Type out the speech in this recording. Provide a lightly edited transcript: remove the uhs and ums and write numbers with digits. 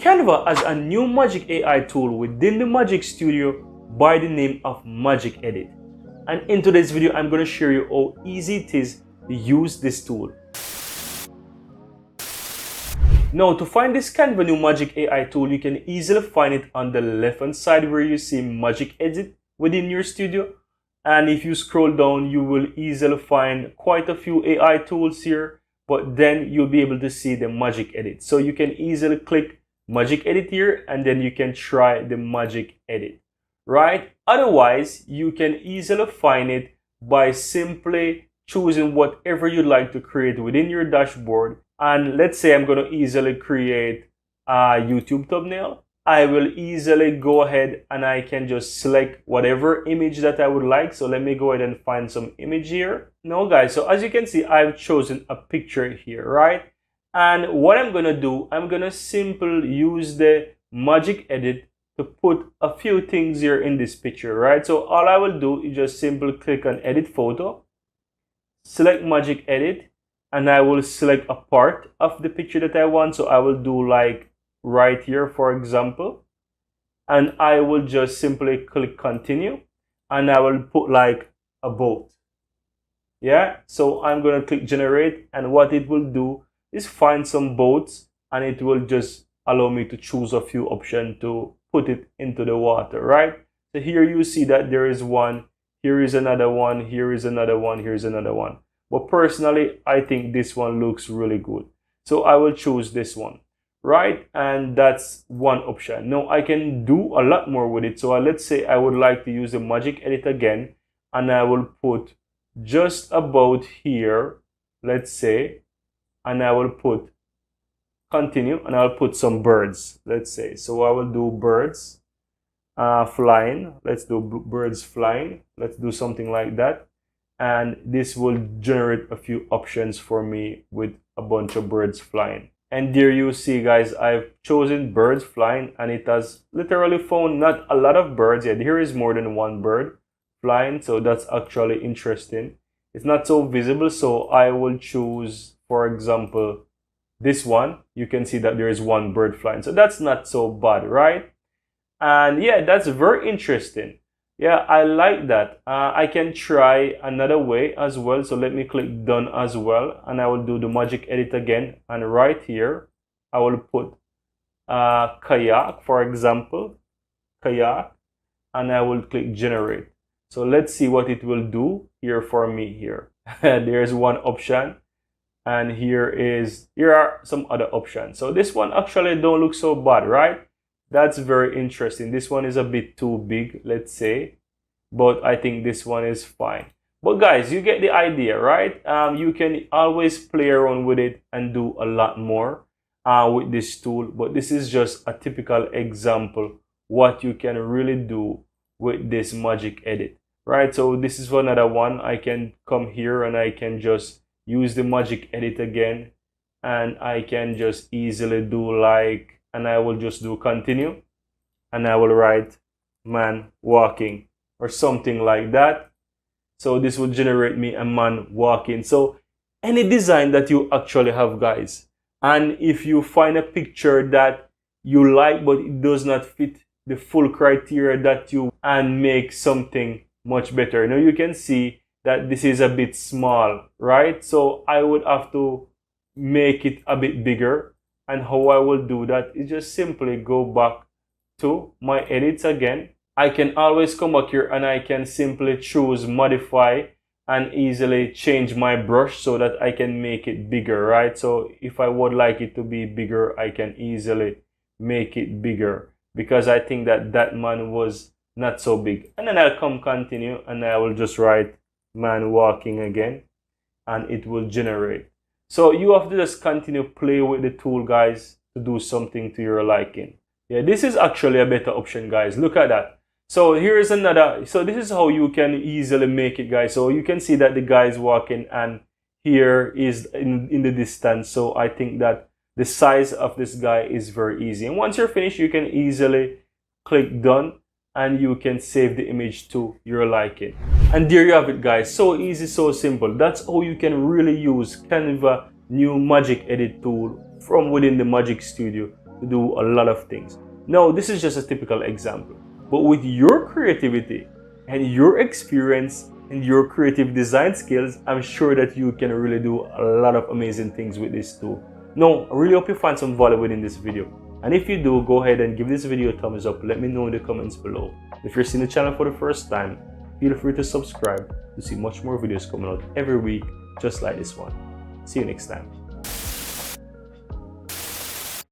Canva has a new Magic AI tool within the Magic Studio by the name of Magic Edit. And in today's video, I'm going to show you how easy it is to use this tool. Now, to find this Canva new Magic AI tool, you can easily find it on the left hand side where you see Magic Edit within your studio. And if you scroll down, you will easily find quite a few AI tools here, but then you'll be able to see the Magic Edit. So you can easily click Magic Edit here, and then you can try the Magic Edit, right? Otherwise, you can easily find it by simply choosing whatever you'd like to create within your dashboard. And let's say I'm going to easily create a YouTube thumbnail. I will easily go ahead and I can just select whatever image that I would like. So let me go ahead and find some image here. Now guys, so as you can see, I've chosen a picture here, right? And what I'm going to do, I'm going to simply use the Magic Edit to put a few things here in this picture, right? So all I will do is just simply click on Edit Photo, select Magic Edit, and I will select a part of the picture that I want. So I will do like right here, for example, and I will just simply click Continue, and I will put like a boat. Yeah, so I'm going to click Generate, and what it will do is find some boats, and it will just allow me to choose a few options to put it into the water, right? So here you see that there is one, here is another one, here is another one, here's another one. But personally, I think this one looks really good, so I will choose this one, right? And that's one option. Now I can do a lot more with it. So let's say I would like to use the Magic Edit again, and I will put just about here, let's say, and I will put Continue, and I'll put some birds, let's say. So I will do birds flying. Let's do birds flying. Let's do something like that, and this will generate a few options for me with a bunch of birds flying. And there you see guys, I've chosen birds flying, and it has literally found not a lot of birds yet. Here is more than one bird flying, so that's actually interesting. It's not so visible, so I will choose, for example, this one. You can see that there is one bird flying, so that's not so bad, right? And yeah, that's very interesting. Yeah, I like that. I can try another way as well. So let me click Done as well, and I will do the Magic Edit again. And right here, I will put kayak, for example, kayak, and I will click Generate. So let's see what it will do here for me here. There's one option, and here are some other options. So this one actually don't look so bad, right? That's very interesting. This one is a bit too big, let's say, but I think this one is fine. But guys, you get the idea, right? You can always play around with it and do a lot more with this tool. But this is just a typical example what you can really do with this Magic Edit, right? So this is another one. I can come here and I can just use the Magic Edit again, and I can just easily do like, and I will just do Continue, and I will write man walking or something like that. So this will generate me a man walking. So any design that you actually have, guys, and if you find a picture that you like but it does not fit the full criteria that you, and make something much better. Now you can see that this is a bit small, right? So I would have to make it a bit bigger. And how I will do that is just simply go back to my edits again. I can always come back here and I can simply choose modify and easily change my brush so that I can make it bigger, right? So if I would like it to be bigger, I can easily make it bigger, because I think that that man was not so big. And then I'll come Continue, and I will just write man walking again, and it will generate. So you have to just continue play with the tool, guys, to do something to your liking. Yeah, this is actually a better option, guys. Look at that. So here is another. So this is how you can easily make it, guys. So you can see that the guy is walking, and here is in the distance. So I think that the size of this guy is very easy. And once you're finished, you can easily click Done, and you can save the image to your liking. And there you have it, guys. So easy, so simple. That's how you can really use Canva new Magic Edit tool from within the Magic Studio to do a lot of things. Now, this is just a typical example, but with your creativity and your experience and your creative design skills, I'm sure that you can really do a lot of amazing things with this tool. Now, I really hope you find some value within this video. And if you do, go ahead and give this video a thumbs up. Let me know in the comments below. If you're seeing the channel for the first time, feel free to subscribe to see much more videos coming out every week, just like this one. See you next time.